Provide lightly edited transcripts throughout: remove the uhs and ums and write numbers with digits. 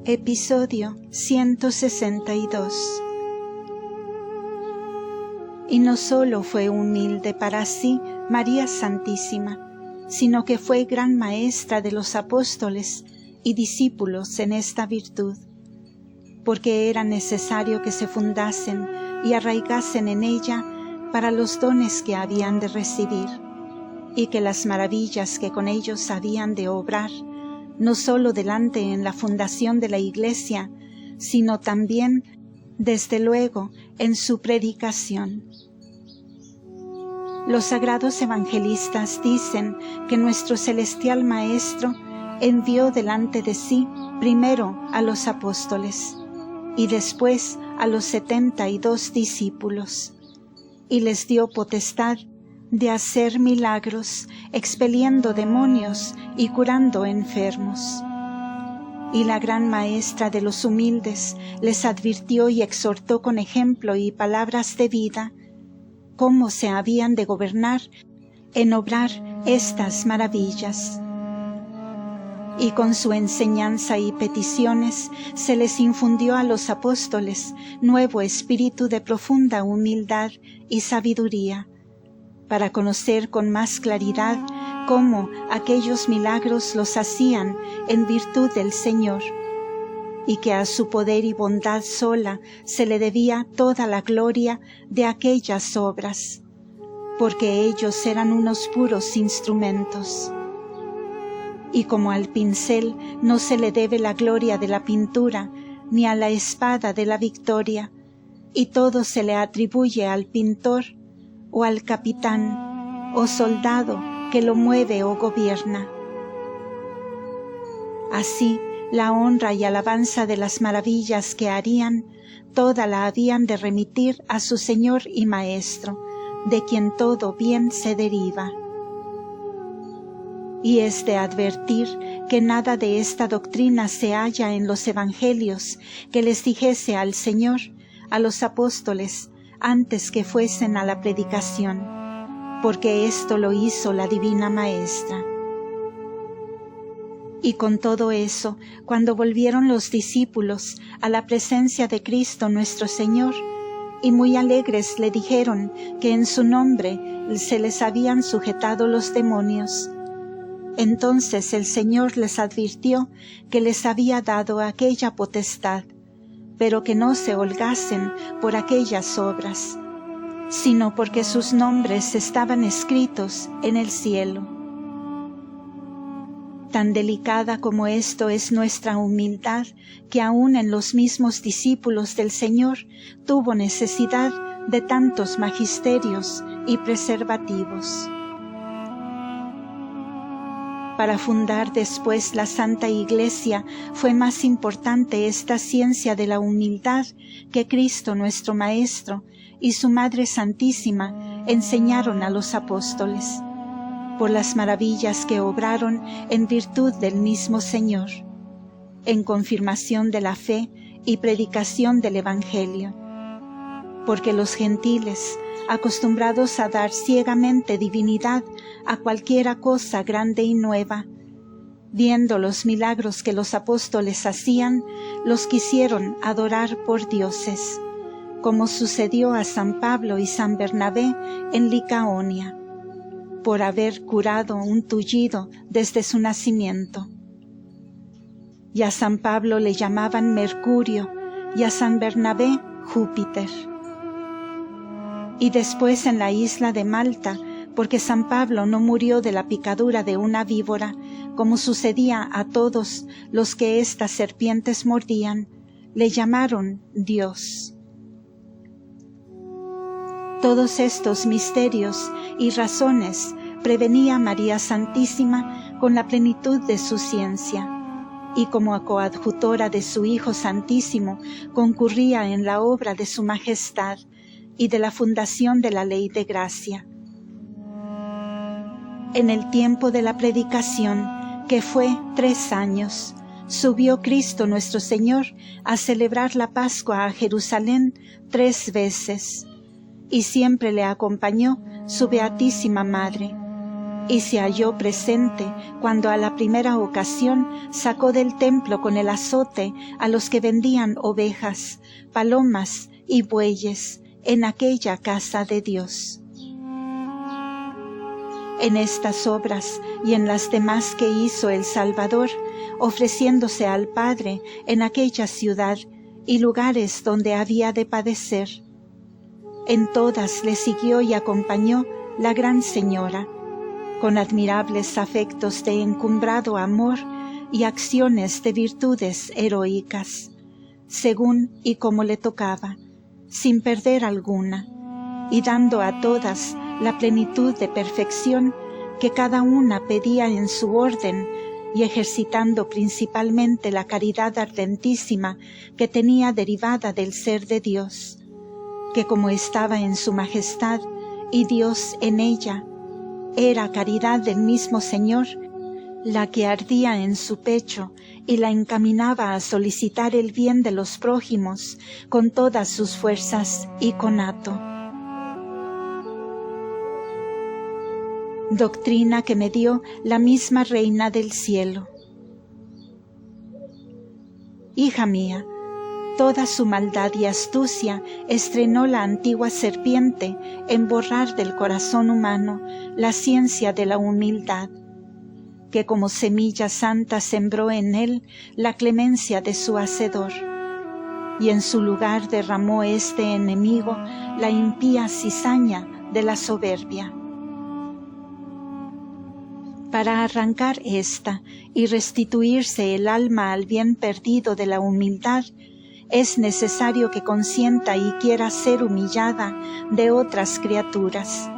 Episodio 162. Y no solo fue humilde para sí María Santísima, sino que fue gran maestra de los apóstoles y discípulos en esta virtud, porque era necesario que se fundasen y arraigasen en ella para los dones que habían de recibir, y que las maravillas que con ellos habían de obrar, no sólo delante en la fundación de la Iglesia, sino también, desde luego, en su predicación. Los sagrados evangelistas dicen que nuestro celestial Maestro envió delante de sí primero a los apóstoles y después a los 72 discípulos, y les dio potestad de hacer milagros, expeliendo demonios y curando enfermos. Y la gran maestra de los humildes les advirtió y exhortó con ejemplo y palabras de vida cómo se habían de gobernar en obrar estas maravillas. Y con su enseñanza y peticiones se les infundió a los apóstoles nuevo espíritu de profunda humildad y sabiduría, para conocer con más claridad cómo aquellos milagros los hacían en virtud del Señor, y que a su poder y bondad sola se le debía toda la gloria de aquellas obras, porque ellos eran unos puros instrumentos. Y como al pincel no se le debe la gloria de la pintura, ni a la espada de la victoria, y todo se le atribuye al pintor, o al capitán, o soldado que lo mueve o gobierna. Así, la honra y alabanza de las maravillas que harían, toda la habían de remitir a su Señor y Maestro, de quien todo bien se deriva. Y es de advertir que nada de esta doctrina se halla en los evangelios que les dijese al Señor, a los apóstoles, antes que fuesen a la predicación, porque esto lo hizo la Divina Maestra. Y con todo eso, cuando volvieron los discípulos a la presencia de Cristo nuestro Señor, y muy alegres le dijeron que en su nombre se les habían sujetado los demonios, entonces el Señor les advirtió que les había dado aquella potestad, pero que no se holgasen por aquellas obras, sino porque sus nombres estaban escritos en el cielo. Tan delicada como esto es nuestra humildad, que aun en los mismos discípulos del Señor tuvo necesidad de tantos magisterios y preservativos. Para fundar después la Santa Iglesia fue más importante esta ciencia de la humildad que Cristo nuestro Maestro y su Madre Santísima enseñaron a los apóstoles, por las maravillas que obraron en virtud del mismo Señor, en confirmación de la fe y predicación del Evangelio, porque los gentiles, acostumbrados a dar ciegamente divinidad a cualquiera cosa grande y nueva, viendo los milagros que los apóstoles hacían, los quisieron adorar por dioses, como sucedió a San Pablo y San Bernabé en Licaonia, por haber curado un tullido desde su nacimiento. Y a San Pablo le llamaban Mercurio, y a San Bernabé Júpiter. Y después en la isla de Malta, porque San Pablo no murió de la picadura de una víbora, como sucedía a todos los que estas serpientes mordían, le llamaron Dios. Todos estos misterios y razones prevenía María Santísima con la plenitud de su ciencia, y como coadjutora de su Hijo Santísimo concurría en la obra de su majestad y de la fundación de la ley de gracia. En el tiempo de la predicación, que fue 3 años, subió Cristo nuestro Señor a celebrar la Pascua a Jerusalén 3 veces, y siempre le acompañó su Beatísima Madre, y se halló presente cuando a la primera ocasión sacó del templo con el azote a los que vendían ovejas, palomas y bueyes en aquella casa de Dios. En estas obras y en las demás que hizo el Salvador, ofreciéndose al Padre en aquella ciudad y lugares donde había de padecer, en todas le siguió y acompañó la Gran Señora, con admirables afectos de encumbrado amor y acciones de virtudes heroicas, según y como le tocaba, sin perder alguna, y dando a todas la plenitud de perfección que cada una pedía en su orden, y ejercitando principalmente la caridad ardentísima que tenía derivada del ser de Dios, que como estaba en su majestad y Dios en ella, era caridad del mismo Señor la que ardía en su pecho y la encaminaba a solicitar el bien de los prójimos con todas sus fuerzas y conato. Doctrina que me dio la misma Reina del Cielo. Hija mía, toda su maldad y astucia estrenó la antigua serpiente en borrar del corazón humano la ciencia de la humildad, que como semilla santa sembró en él la clemencia de su Hacedor, y en su lugar derramó este enemigo la impía cizaña de la soberbia. Para arrancar esta y restituirse el alma al bien perdido de la humildad, es necesario que consienta y quiera ser humillada de otras criaturas,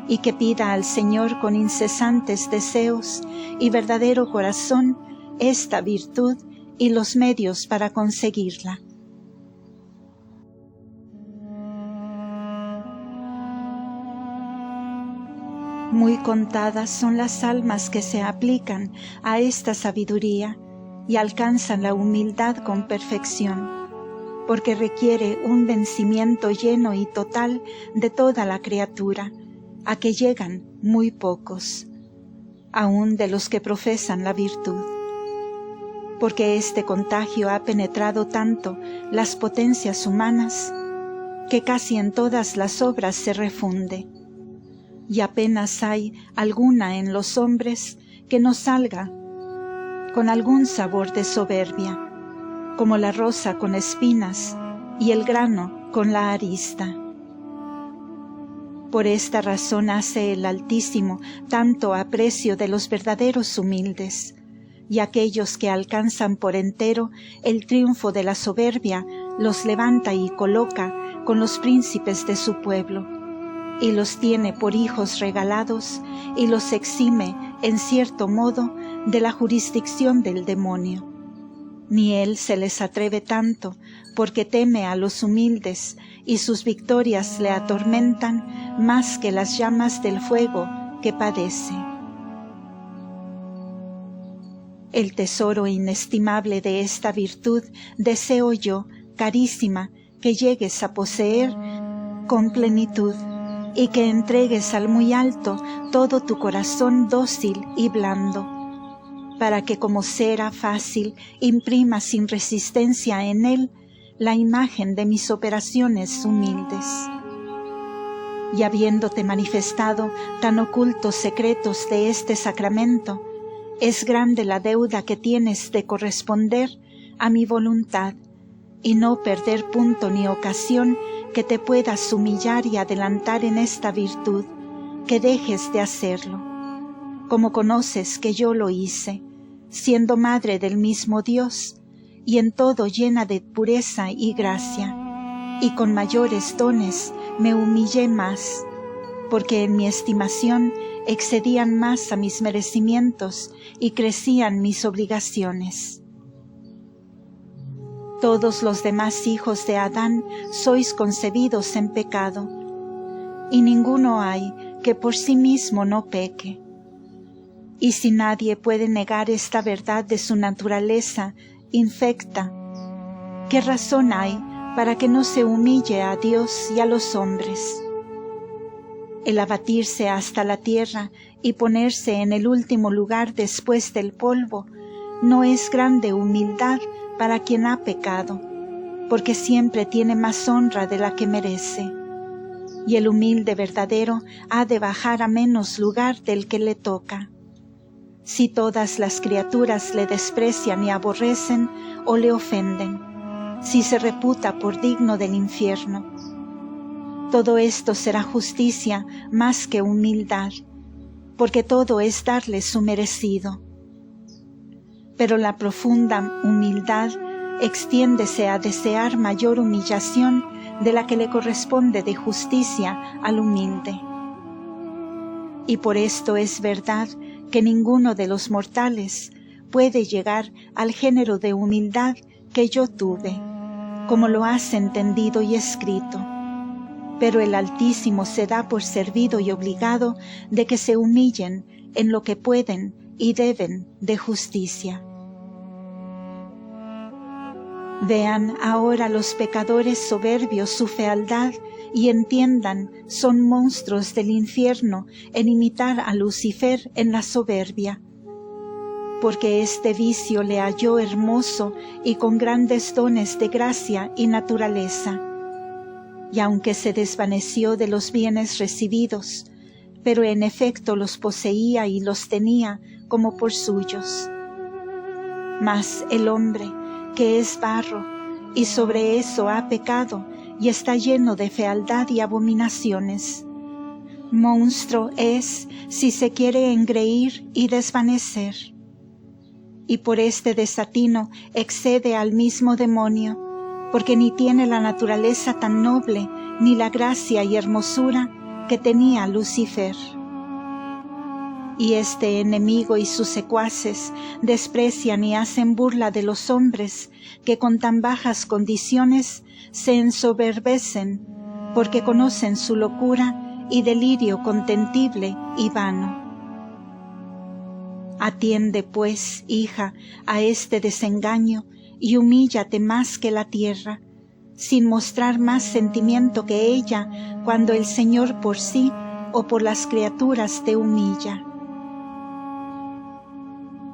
y que pida al Señor con incesantes deseos y verdadero corazón esta virtud y los medios para conseguirla. Muy contadas son las almas que se aplican a esta sabiduría y alcanzan la humildad con perfección, porque requiere un vencimiento lleno y total de toda la criatura, a que llegan muy pocos, aun de los que profesan la virtud, porque este contagio ha penetrado tanto las potencias humanas que casi en todas las obras se refunde, y apenas hay alguna en los hombres que no salga con algún sabor de soberbia, como la rosa con espinas y el grano con la arista. Por esta razón hace el Altísimo tanto aprecio de los verdaderos humildes, y aquellos que alcanzan por entero el triunfo de la soberbia los levanta y coloca con los príncipes de su pueblo, y los tiene por hijos regalados, y los exime, en cierto modo, de la jurisdicción del demonio. Ni él se les atreve tanto, porque teme a los humildes, y sus victorias le atormentan más que las llamas del fuego que padece. El tesoro inestimable de esta virtud deseo yo, carísima, que llegues a poseer con plenitud, y que entregues al muy alto todo tu corazón dócil y blando, para que como cera fácil imprima sin resistencia en él la imagen de mis operaciones humildes. Y habiéndote manifestado tan ocultos secretos de este sacramento, es grande la deuda que tienes de corresponder a mi voluntad, y no perder punto ni ocasión que te puedas humillar y adelantar en esta virtud, que dejes de hacerlo, como conoces que yo lo hice, siendo madre del mismo Dios, y en todo llena de pureza y gracia, y con mayores dones me humillé más, porque en mi estimación excedían más a mis merecimientos y crecían mis obligaciones. Todos los demás hijos de Adán sois concebidos en pecado, y ninguno hay que por sí mismo no peque. Y si nadie puede negar esta verdad de su naturaleza infecta, ¿qué razón hay para que no se humille a Dios y a los hombres? El abatirse hasta la tierra y ponerse en el último lugar después del polvo no es grande humildad para quien ha pecado, porque siempre tiene más honra de la que merece. Y el humilde verdadero ha de bajar a menos lugar del que le toca. Si todas las criaturas le desprecian y aborrecen o le ofenden, si se reputa por digno del infierno, todo esto será justicia más que humildad, porque todo es darle su merecido. Pero la profunda humildad extiéndese a desear mayor humillación de la que le corresponde de justicia al humilde. Y por esto es verdad que ninguno de los mortales puede llegar al género de humildad que yo tuve, como lo has entendido y escrito. Pero el Altísimo se da por servido y obligado de que se humillen en lo que pueden y deben de justicia. Vean ahora los pecadores soberbios su fealdad y entiendan, son monstruos del infierno en imitar a Lucifer en la soberbia. Porque este vicio le halló hermoso y con grandes dones de gracia y naturaleza. Y aunque se desvaneció de los bienes recibidos, pero en efecto los poseía y los tenía como por suyos. Mas el hombre, que es barro, y sobre eso ha pecado, y está lleno de fealdad y abominaciones. Monstruo es si se quiere engreír y desvanecer. Y por este desatino excede al mismo demonio, porque ni tiene la naturaleza tan noble, ni la gracia y hermosura que tenía Lucifer. Y este enemigo y sus secuaces desprecian y hacen burla de los hombres que con tan bajas condiciones se ensoberbecen, porque conocen su locura y delirio contentible y vano. Atiende, pues, hija, a este desengaño y humíllate más que la tierra, sin mostrar más sentimiento que ella cuando el Señor por sí o por las criaturas te humilla.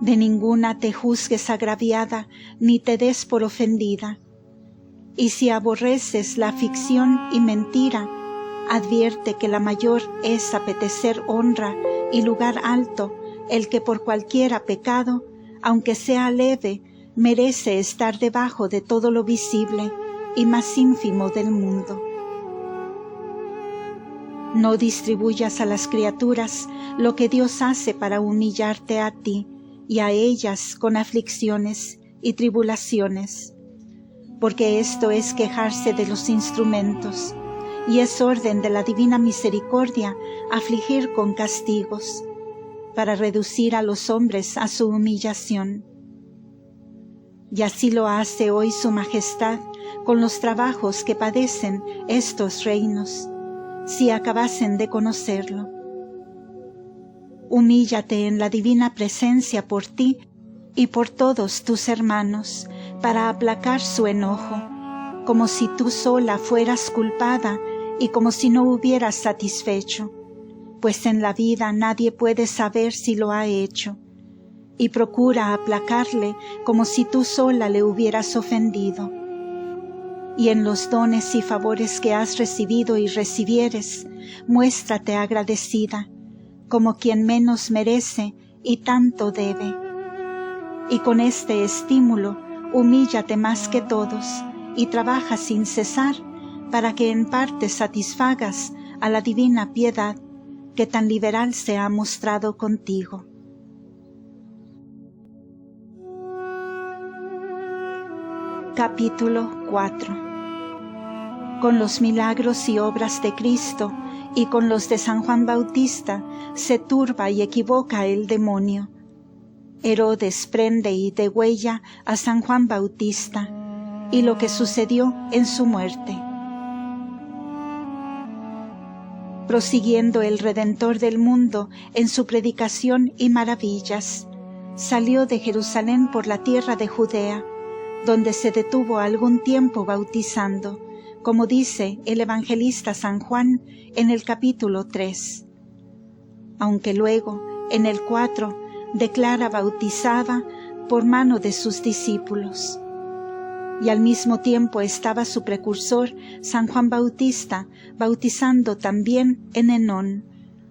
De ninguna te juzgues agraviada, ni te des por ofendida. Y si aborreces la ficción y mentira, advierte que la mayor es apetecer honra y lugar alto, el que por cualquiera pecado, aunque sea leve, merece estar debajo de todo lo visible y más ínfimo del mundo. No distribuyas a las criaturas lo que Dios hace para humillarte a ti, y a ellas con aflicciones y tribulaciones, porque esto es quejarse de los instrumentos, y es orden de la divina misericordia afligir con castigos, para reducir a los hombres a su humillación. Y así lo hace hoy su Majestad con los trabajos que padecen estos reinos, si acabasen de conocerlo. Humíllate en la divina presencia por ti y por todos tus hermanos, para aplacar su enojo, como si tú sola fueras culpada y como si no hubieras satisfecho, pues en la vida nadie puede saber si lo ha hecho, y procura aplacarle como si tú sola le hubieras ofendido. Y en los dones y favores que has recibido y recibieres, muéstrate agradecida, como quien menos merece y tanto debe. Y con este estímulo, humíllate más que todos y trabaja sin cesar para que en parte satisfagas a la divina piedad que tan liberal se ha mostrado contigo. Capítulo 4. Con los milagros y obras de Cristo y con los de San Juan Bautista se turba y equivoca el demonio. Herodes prende y degüella a San Juan Bautista y lo que sucedió en su muerte. Prosiguiendo el Redentor del mundo en su predicación y maravillas, salió de Jerusalén por la tierra de Judea, donde se detuvo algún tiempo bautizando, como dice el evangelista San Juan en el capítulo 3. Aunque luego, en el 4, declara bautizaba por mano de sus discípulos. Y al mismo tiempo estaba su precursor, San Juan Bautista, bautizando también en Enón,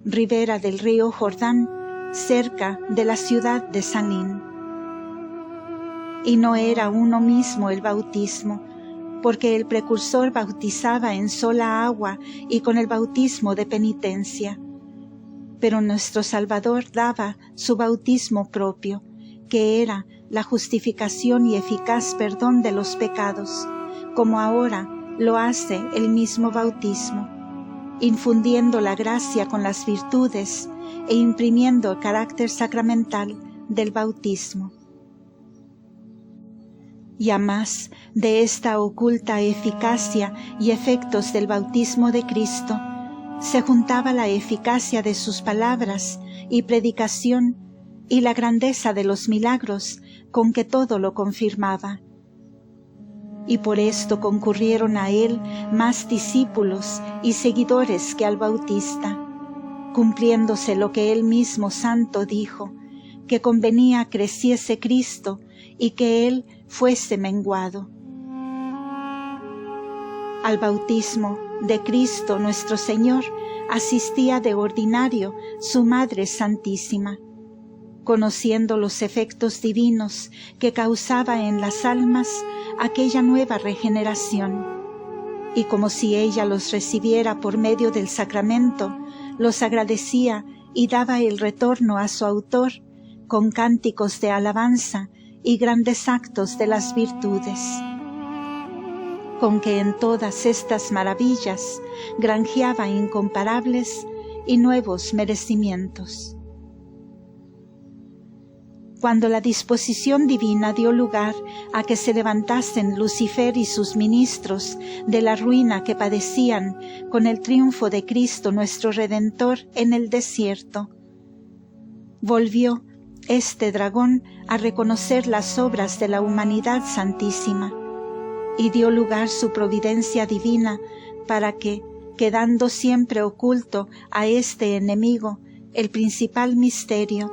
ribera del río Jordán, cerca de la ciudad de Salim. Y no era uno mismo el bautismo, porque el precursor bautizaba en sola agua y con el bautismo de penitencia. Pero nuestro Salvador daba su bautismo propio, que era la justificación y eficaz perdón de los pecados, como ahora lo hace el mismo bautismo, infundiendo la gracia con las virtudes e imprimiendo el carácter sacramental del bautismo. Y a más de esta oculta eficacia y efectos del bautismo de Cristo, se juntaba la eficacia de sus palabras y predicación y la grandeza de los milagros con que todo lo confirmaba. Y por esto concurrieron a él más discípulos y seguidores que al Bautista, cumpliéndose lo que él mismo santo dijo, que convenía creciese Cristo y que él fuese menguado. Al bautismo de Cristo nuestro Señor asistía de ordinario su Madre Santísima, conociendo los efectos divinos que causaba en las almas aquella nueva regeneración, y como si ella los recibiera por medio del sacramento, los agradecía y daba el retorno a su autor con cánticos de alabanza y grandes actos de las virtudes, con que en todas estas maravillas granjeaba incomparables y nuevos merecimientos. Cuando la disposición divina dio lugar a que se levantasen Lucifer y sus ministros de la ruina que padecían con el triunfo de Cristo nuestro Redentor en el desierto, volvió este dragón a reconocer las obras de la humanidad santísima y dio lugar su providencia divina para que, quedando siempre oculto a este enemigo, el principal misterio,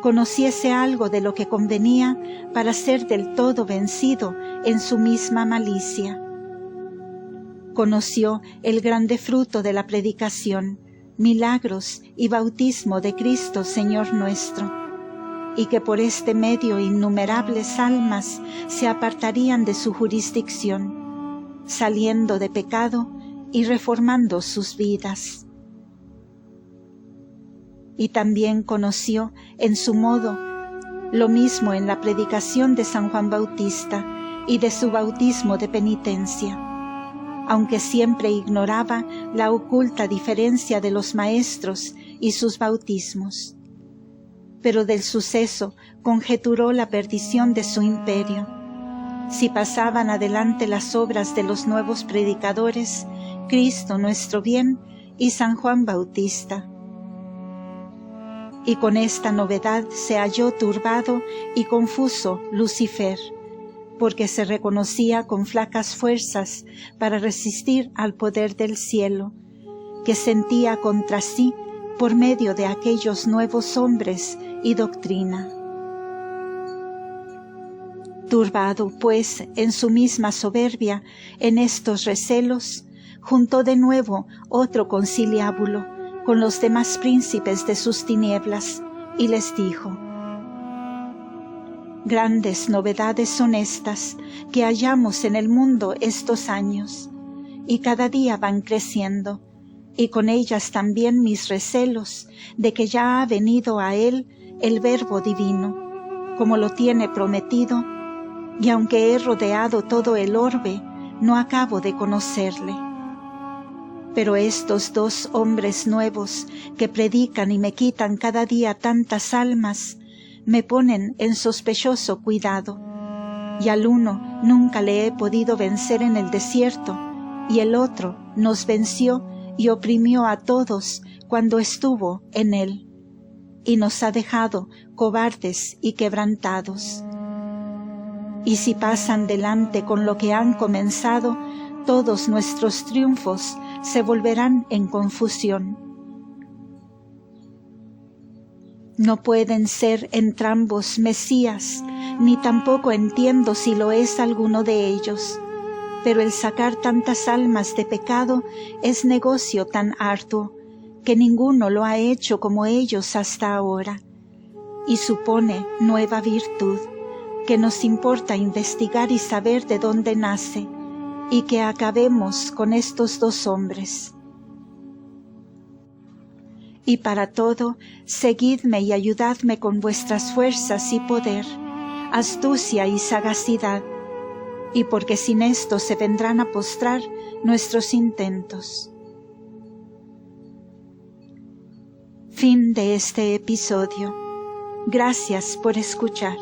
conociese algo de lo que convenía para ser del todo vencido en su misma malicia. Conoció el grande fruto de la predicación, milagros y bautismo de Cristo Señor nuestro, y que por este medio innumerables almas se apartarían de su jurisdicción, saliendo de pecado y reformando sus vidas. Y también conoció en su modo lo mismo en la predicación de San Juan Bautista y de su bautismo de penitencia, aunque siempre ignoraba la oculta diferencia de los maestros y sus bautismos. Pero del suceso conjeturó la perdición de su imperio. Si pasaban adelante las obras de los nuevos predicadores, Cristo nuestro bien y San Juan Bautista. Y con esta novedad se halló turbado y confuso Lucifer, porque se reconocía con flacas fuerzas para resistir al poder del cielo, que sentía contra sí por medio de aquellos nuevos hombres y doctrina. Turbado, pues, en su misma soberbia, en estos recelos, juntó de nuevo otro conciliábulo con los demás príncipes de sus tinieblas, y les dijo: Grandes novedades son estas que hallamos en el mundo estos años, y cada día van creciendo, y con ellas también mis recelos de que ya ha venido a él el Verbo divino, como lo tiene prometido, y aunque he rodeado todo el orbe, no acabo de conocerle. Pero estos dos hombres nuevos que predican y me quitan cada día tantas almas, me ponen en sospechoso cuidado, y al uno nunca le he podido vencer en el desierto, y el otro nos venció y oprimió a todos cuando estuvo en él, y nos ha dejado cobardes y quebrantados. Y si pasan delante con lo que han comenzado, todos nuestros triunfos se volverán en confusión. No pueden ser entrambos Mesías, ni tampoco entiendo si lo es alguno de ellos, pero el sacar tantas almas de pecado es negocio tan arduo, que ninguno lo ha hecho como ellos hasta ahora, y supone nueva virtud, que nos importa investigar y saber de dónde nace, y que acabemos con estos dos hombres. Y para todo, seguidme y ayudadme con vuestras fuerzas y poder, astucia y sagacidad, y porque sin esto se vendrán a postrar nuestros intentos. Fin de este episodio. Gracias por escuchar.